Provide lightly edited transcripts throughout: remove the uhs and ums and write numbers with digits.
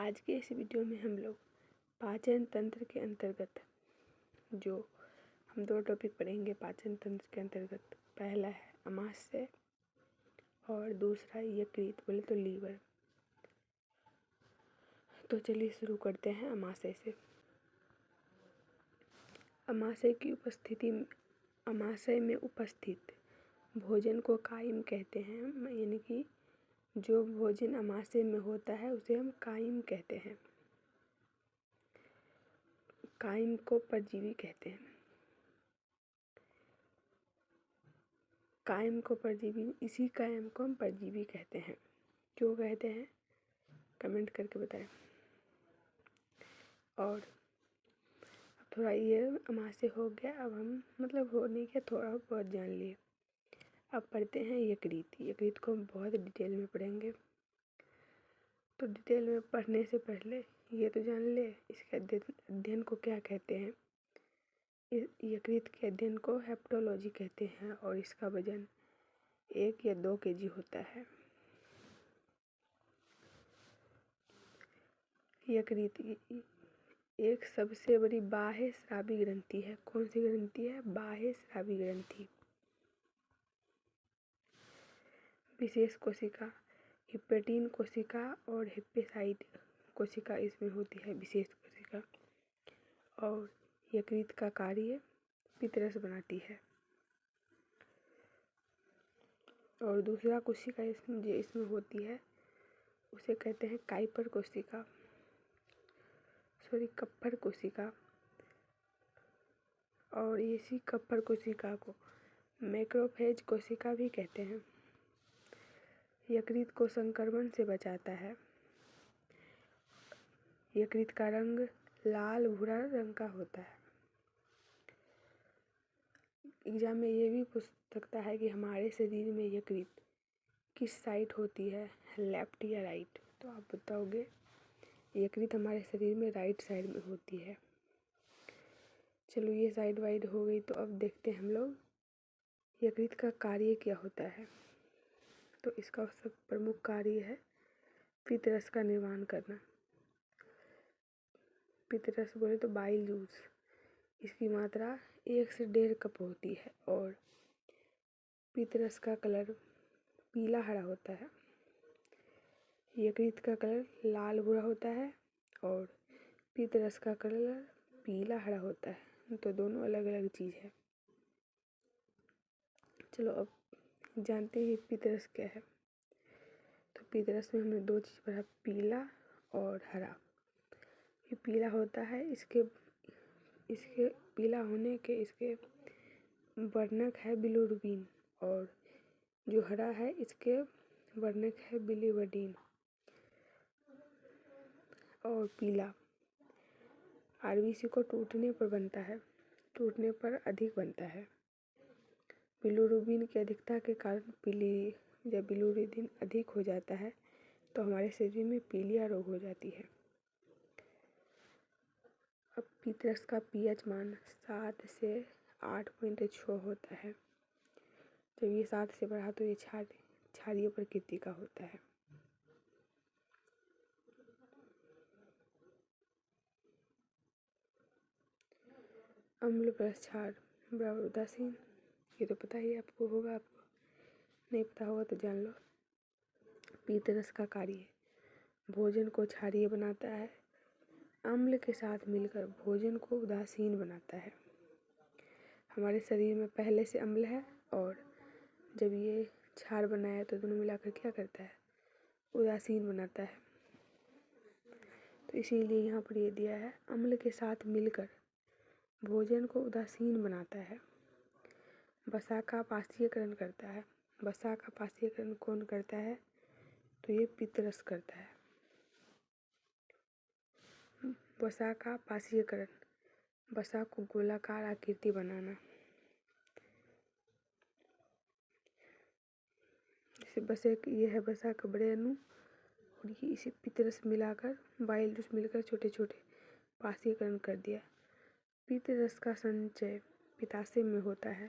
आज के इस वीडियो में हम लोग पाचन तंत्र के अंतर्गत जो हम दो टॉपिक पढ़ेंगे पाचन तंत्र के अंतर्गत। पहला है अमाशय और दूसरा यकृत, बोले तो लीवर। तो चलिए शुरू करते हैं अमाशय से। अमाशय में उपस्थित भोजन को कायम कहते हैं, यानी कि जो भोजन अमाशय में होता है उसे हम कायम कहते हैं। कायम को परजीवी कहते हैं। कायम को परजीवी, इसी कायम को हम परजीवी कहते हैं। क्यों कहते हैं कमेंट करके बताएं। और अब थोड़ा ये अमाशय हो गया, अब हम मतलब हो नहीं गया, थोड़ा बहुत जान लिए। अब पढ़ते हैं यकृत। यकृत को हम बहुत डिटेल में पढ़ेंगे। तो डिटेल में पढ़ने से पहले ये तो जान ले इसके अध्ययन को क्या कहते हैं। यकृत के अध्ययन को हेप्टोलॉजी कहते हैं और इसका वजन 1 या 2 kg होता है। यकृत एक सबसे बड़ी बाह्य स्रावी ग्रंथि है। कौन सी ग्रंथि है? बाह्य स्रावी ग्रंथि। विशेष कोशिका, हिपेटिन कोशिका और हिप्पेसाइट कोशिका इसमें होती है, विशेष कोशिका। और यकृत का कार्य पित्तरस बनाती है। और दूसरा कोशिका इसमें होती है उसे कहते हैं काइपर कोशिका, कप्पर कोशिका। और इसी कप्पर कोशिका को मैक्रोफेज कोशिका भी कहते हैं। यकृत को संक्रमण से बचाता है। यकृत का रंग लाल भूरा रंग का होता है। एग्जाम में ये भी पूछ सकता है कि हमारे शरीर में यकृत किस साइड होती है, लेफ्ट या राइट। तो आप बताओगे यकृत हमारे शरीर में राइट साइड में होती है। चलो ये साइड वाइड हो गई। तो अब देखते हैं हम लोग यकृत का कार्य क्या होता है। तो इसका सब प्रमुख कार्य है पित्तरस का निर्माण करना। पित्तरस बोले तो बाइल जूस, इसकी मात्रा 1 से 1.5 कप होती है। और पित्तरस का कलर पीला हरा होता है। यकृत का कलर लाल भूरा होता है और पित्तरस का कलर पीला हरा होता है। तो दोनों अलग अलग चीज़ है। चलो अब जानते हैं पित्तरस क्या है। तो पित्तरस में हमने 2 चीज़ पढ़ा, पीला और हरा। ये पीला होता है, इसके पीला होने के इसके वर्णक है बिलिरुबिन। और जो हरा है इसके वर्णक है बिलिवर्डिन। और पीला आरबीसी को टूटने पर बनता है, टूटने पर अधिक बनता है। बिलिरुबिन की अधिकता के कारण जब बिलिरुबिन अधिक हो जाता है तो हमारे शरीर में पीलिया रोग हो जाती है। अब पित्तरस का पीएच मान 7 से 8.6 होता है। जब ये 7 से बढ़ा तो ये क्षारीय प्रकृति का होता है। अम्ल प्लस क्षार बराबर उदासीन, ये तो पता ही आपको होगा। आपको नहीं पता होगा तो जान लो। पित्तरस का कार्य भोजन को क्षारीय बनाता है, अम्ल के साथ मिलकर भोजन को उदासीन बनाता है। हमारे शरीर में पहले से अम्ल है और जब ये क्षार बनाया तो दोनों मिलाकर क्या करता है, उदासीन बनाता है। तो इसीलिए यहाँ पर ये दिया है अम्ल के साथ मिलकर भोजन को उदासीन बनाता है। वसा का पाशीयकरण करता है। वसा का पाशीयकरण कौन करता है? तो ये पित्तरस करता है। वसा का पाशीयकरण, वसा को गोलाकार आकृति बनाना। जैसे वसा ये है वसा का बड़े अणु और ये इसे पित्तरस मिलाकर बाइल जूस मिलकर छोटे छोटे पाशीयकरण कर दिया। पित्तरस का संचय पित्ताशय में होता है।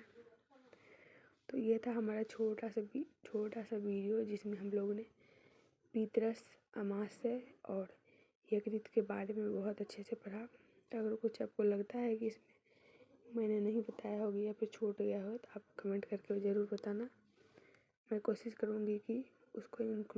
तो ये था हमारा छोटा सा वीडियो जिसमें हम लोगों ने पित्तरस, अमाशय और यकृत के बारे में बहुत अच्छे से पढ़ा। अगर कुछ आपको लगता है कि इसमें मैंने नहीं बताया होगी या फिर छूट गया हो तो आप कमेंट करके ज़रूर बताना। मैं कोशिश करूँगी कि उसको इंक्लूड